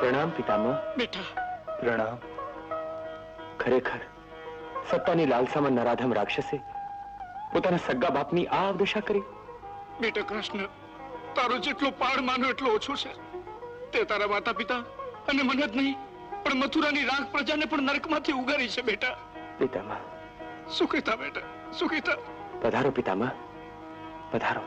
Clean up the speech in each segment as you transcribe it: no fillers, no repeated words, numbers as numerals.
प्रणाम पितामह। बेटा प्रणाम। खरेखर सत्तानी लालसाમાં નરાધમ રાક્ષસે પોતાના સગા બાપની આ અવદશા કરી। બેટા કૃષ્ણ, તારો જેટલો પાડ માનો એટલો ઓછો છે। તે તારા માતા પિતા અને મને જ નહીં પણ મથુરાની રાખ પ્રજાને પણ નરકમાંથી ઉગારી છે બેટા। પિતામહ સુખીતા બેટા, સુખીતા। પધારો પિતામહ, પધારો।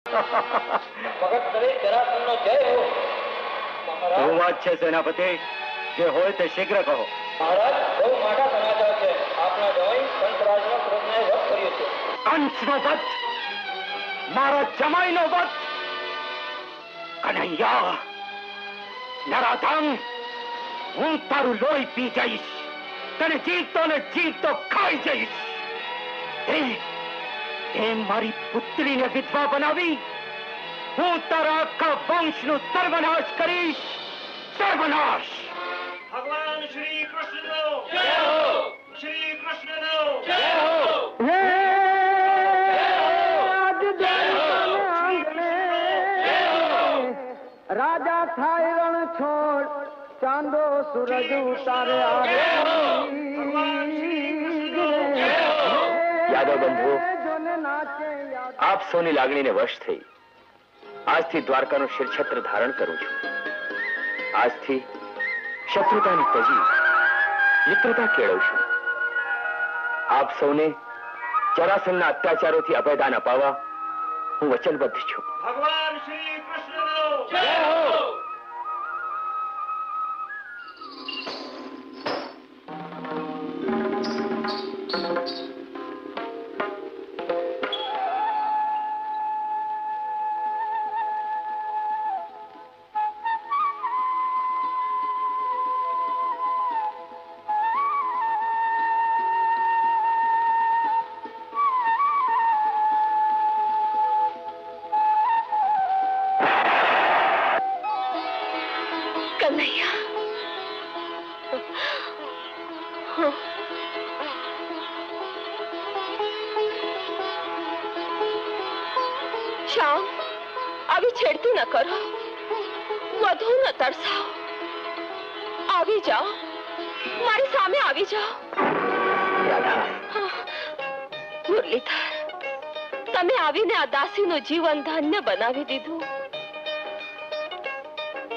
ભગત કરે જરાસંઘનો જય હો। શું વાત છે સેનાપતિ? જે હોય તે શીઘ્ર કહો। મહારાજ, બહુ મોટા સમાચાર છે। આપના જવાઈ કંસરાજનો ક્રોધને વધ કર્યો છે। કંસનો વધ? મારા જમાઈનો વધ? કનૈયા નરાધમ, હું તારું લોહી પી જઈશ। તને જીતતો ને જીતતો ખાઈ જઈશ। તે મારી પુત્રીને વિધવા બનાવી હું તારા આખા વંશનું સર્વનાશ કરીશ। સર્વનાશ। ભગવાન શ્રી કૃષ્ણનો જય હો। શ્રી કૃષ્ણનો જય હો। રાજા થાય રણ છોડ, ચાંદો સૂરજ ઉતારે આવે। યાદવ બંધુ, આપ સૌની લાગણીને વશ થઈ આજથી દ્વારકાનું શિરછત્ર ધારણ કરું છું। આજથી શત્રુતાની તજી મિત્રતા કેળવશું। આપ સૌને જરાસંઘના અત્યાચારોથી અભયદાન અપાવવા હું વચનબદ્ધ છું। ભગવાન શ્રી કૃષ્ણનો જય હો। શ્યામ, આવી છેડતી ન કરો, વધુ ન તરસાઓ। આવી જાઓ, મારી સામે આવી જાઓ। મુરલીધર, તમે આવીને આ દાસીનું જીવન ધન્ય બનાવી દીધું।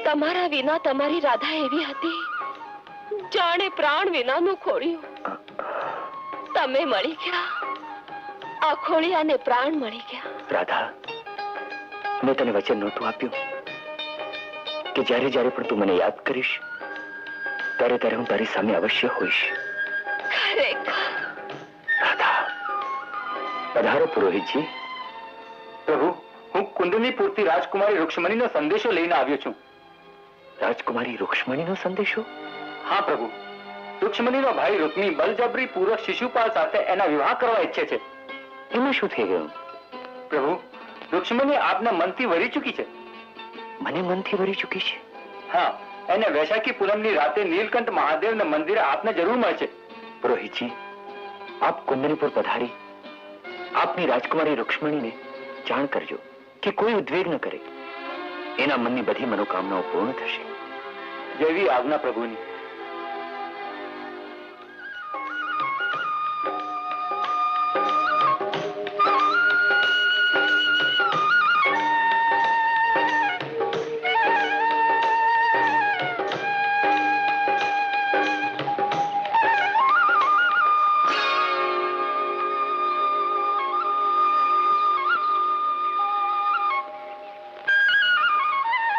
તમારા વિના તમારી રાધા એવી હતી જાણે પ્રાણ વિનાનું ખોળિયું। તમે મળી ગયા, આ ખોળિયાને પ્રાણ મળી ગયા। રાધા, મેં તને વચન નહોતું આપ્યું કે જ્યારે જ્યારે પણ તું મને યાદ કરીશ ત્યારે ત્યારે હું તારી સામે અવશ્ય હોઈશ। ખરેખર રાધા, પધારો પુરોહિતજી। પ્રભુ, હું કુંડલીપુરથી રાજકુમારી રૂક્ષ્મણીનો સંદેશો લઈને આવ્યો છું। રાજકુમારી રૂક્ષ્મણીનો સંદેશો? હા પ્રભુ, રૂક્ષ્મણીનો ભાઈ રૂક્મી બળજબરી પૂર્વક શિશુપાલ સાથે એના વિવાહ કરવા ઈચ્છે છે। એમાં શું થઈ ગયું? પ્રભુ, રૂક્ષ્મણી આપના મનથી વરી ચૂકી છે। મને મનથી વરી ચૂકી છે? હા, એને વૈશાખી પૂનમની રાતે નીલકંઠ મહાદેવના મંદિરે આપને જરૂર મળશે. પુરોહિતજી, આપ કુંદનીપુર પધારી આપની રાજકુમારી રૂક્ષ્મણીને જાણ કરજો કે કોઈ ઉદ્વેગ ન કરે. એના મનની બધી મનોકામનાઓ પૂર્ણ થશે. જેવી આજ્ઞા પ્રભુની.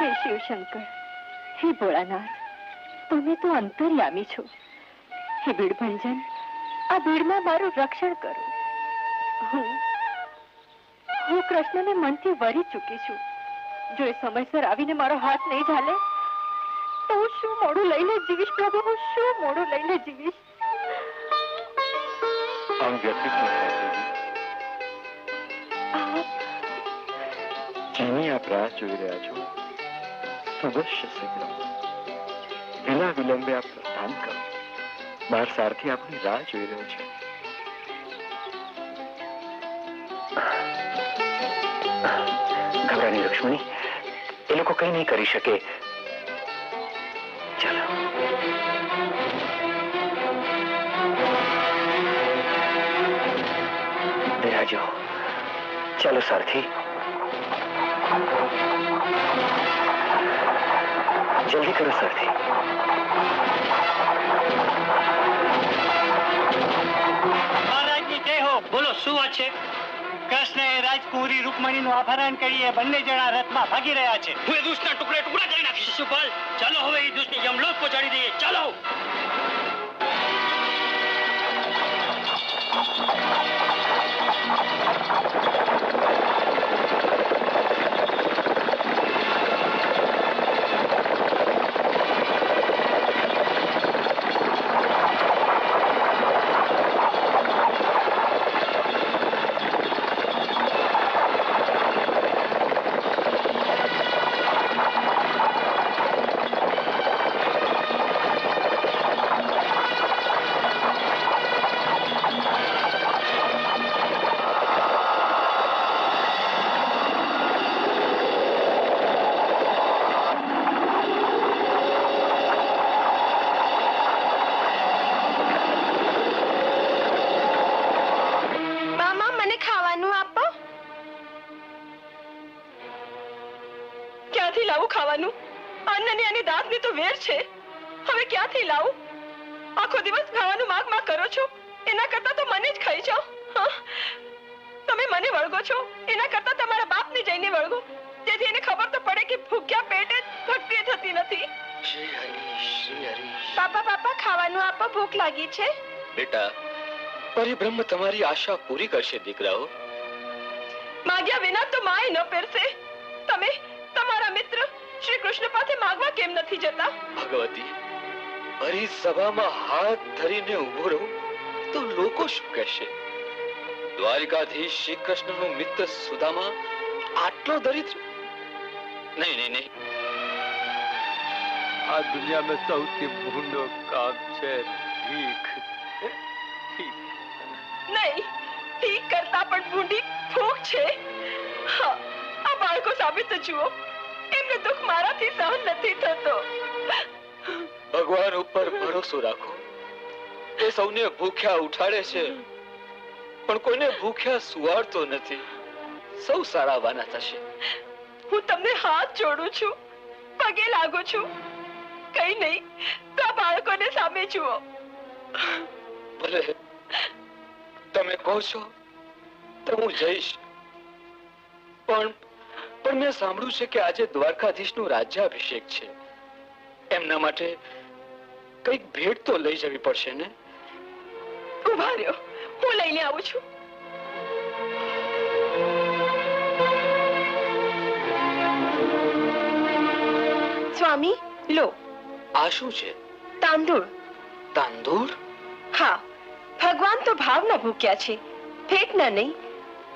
હે શિવશંકર, હે ભોળાનાથ, તમે તો અંતર્યામી છો. હે ભીડભંજન, આ ભીડમાં મારું રક્ષણ કરો. હું કૃષ્ણને મનથી વરી ચૂકી છું. જો એ સમયસર આવીને મારો હાથ નહીં ઝાલે તો હું શું મોડું લઈને જીવીશ પ્રભુ, હું શું મોડું લઈને જીવીશ. આમ વ્યતીત ન થાય. જેની આપ રાહ જોઈ રહ્યા છો, અવશ્ય શીઘ્ર વિના વિલંબે આપ પ્રસ્થાન કરો. બાર સારથી આપની રાહ જોઈ રહ્યો છે. ગભરાની રૂક્ષ્મણી, એ લોકો કઈ નહીં કરી શકે. ચાલો. બિરાજો. ચાલો સારથી. જલ્દી કરો સારથી. મહારાજની જય હો. બોલો, શું વાત છે? કૃષ્ણએ રાજકુમારી રૂકમણીનું અપહરણ કરી એ બંને જણા રથમાં ભાગી રહ્યા છે. હું એ દુષ્ટના ટુકડે ટુકડા કરી નાખીશ. શિશુપાલ, ચાલો હવે એ દુષ્ટને યમલોક પહોંચાડી દઈએ. ચાલો. ક્યાંથી લાવું ખાવાનું? અન્નની અને દાંતની તો વેર છે. હવે ક્યાંથી લાવું? આખો દિવસ ખાવાનું માગ માગ કરો છો, એના કરતા તો મને જ ખાઈ જાઓ. તમે મને વળગો છો, એના કરતા તમારા બાપને જઈને વળગો, જેથી એને ખબર તો પડે કે ભૂખ્યા પેટે ભક્તિ થતી નથી. શ્રી હરિ, શ્રી હરિ. પાપા પાપા, ખાવાનું આપો, ભૂખ લાગી છે. બેટા, પરિબ્રહ્મ તમારી આશા પૂરી કરશે દીકરાઓ. માગ્યા વિના તો માય ન પહેરશે. તમે તમારા મિત્ર શ્રી કૃષ્ણ પાસે માગવા કેમ નથી જતા? ભગવતી, હરી સભામાં હાથ ધરીને ઉભો રહું તો લોકો શું કહેશે? દ્વારિકાધીશ શ્રી કૃષ્ણનો મિત્ર સુદામા આટલો દરિદ્ર? નહીં નહીં નહીં. આ દુનિયામાં સૌથી ભૂંડો કામ છે ભીખ. નહીં, ઠીક કરતા પણ ભૂંડી ભૂખ છે. હા, આ બાળકો સામે તો જુઓ, એમને દુઃખ મારાથી સહન નથી થતો. ભગવાન ઉપર ભરોસો રાખો. એ સૌને ભૂખ્યા ઉઠાડે છે, પણ કોઈને ભૂખ્યા સુવાડતો નથી. સૌ સારાવાના થશે. હું તમને હાથ જોડું છું, પગે લાગુ છું. કઈ નહીં તો આ બાળકોને સામે જુઓ. ભલે તમે કહો છો તો હું જઈશ, પણ મેં સાંભળ્યું છે કે આજે દ્વારકાધીશનું રાજ્યાભિષેક છે. એમના માટે કઈક ભેટ તો લઈ જવી પડશે ને? ઉભા રહ્યો, હું લઈને આવું છું. સ્વામી, લો. આ શું છે? તાંદૂળ. તાંદૂળ? હા, ભગવાન તો ભાવના ભૂખ્યા છે, ભેટના નહીં.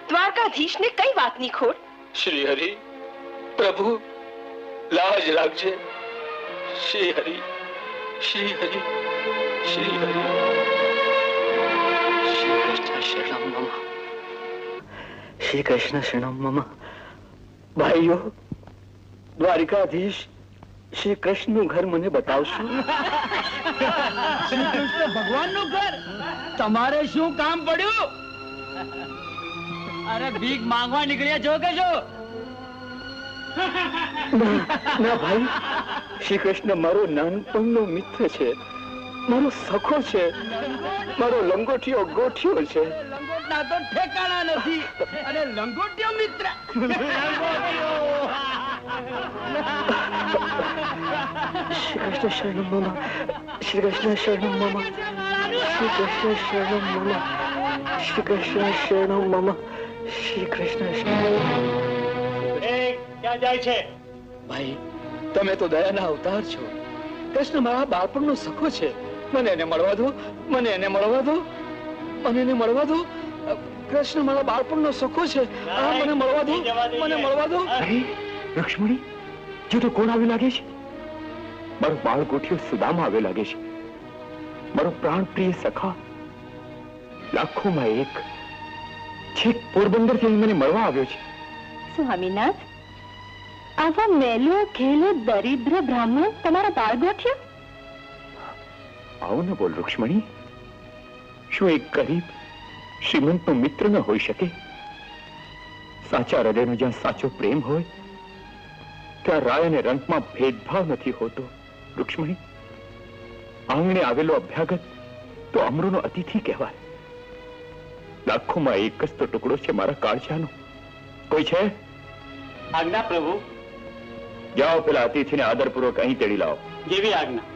દ્વારકાધીશને કઈ વાતની ખોટ? શ્રી હરિ, પ્રભુ લાજ રાખજે. શ્રી હરિ શ્રી હરિ શ્રી હરિ શ્રી કૃષ્ણ શરણમ મમ શ્રી કૃષ્ણ શરણમ મમ ભાઈઓ દ્વારિકાધીશ શ્રી કૃષ્ણનું ઘર મને બતાવશો શ્રી કૃષ્ણ ભગવાનનું ઘર તમારે શું કામ પડ્યું અરે ભીખ માંગવા નીકળ્યા છો કે છો ના ભાઈ શ્રી કૃષ્ણ મારો નાનપણનો મિત્ર છે મારો સખો છે મારો લંગોટિયો ગોઠિયો છે લંગોટના તો ઠેકાણા નથી અને લંગોટિયો મિત્ર શ્રી કૃષ્ણ શરણમ મમ શ્રી કૃષ્ણ શરણમ મમ શ્રી કૃષ્ણ શરણમ મમ શ્રી કૃષ્ણ શરણમ મમ શ્રી કૃષ્ણ ક્યાં જાય છે? ભાઈ તમે તો દયાના અવતાર છો કૃષ્ણ મારા બાળપણનો સખો છે મને એને મળવા દો મને એને મળવા દો મને એને મળવા દો કૃષ્ણ મારા બાળપણનો સખો છે આ મને મળવા દો મને મળવા દો લક્ષ્મણી જો તો કોણ આવી લાગે છે મારો બાળ ગોઠિયો સુદામા આવે લાગે છે મારો પ્રાણ પ્રિય સખા લાખોમાં એક છેક પોરબંદર થી મને મળવા આવ્યો છે સ્વામીનાથ આવા મેલો ખેલો દરિદ્ર બ્રાહ્મણ તમારા બાળ ગોઠ્યો આવો ન બોલ રૂક્ષ્મણી શું એક ગરીબ શ્રીમંતનો મિત્ર ન હોઈ શકે સાચા હૃદયનો જ્યાં સાચો પ્રેમ હોય ત્યાં રાય અને રંગમાં ભેદભાવ નથી હોતો રૂક્ષ્મણી આંગણે આવેલો અભ્યાગત તો અમરોનો અતિથિ કહેવાય લાખોમાં એક જ તો ટુકડો છે મારા કાળજાનો કોઈ છે આજ્ઞા પ્રભુ. જાઓ પેલા અતિથિને આદરપૂર્વક અહીં તેડી લાવો જેવી આજ્ઞા.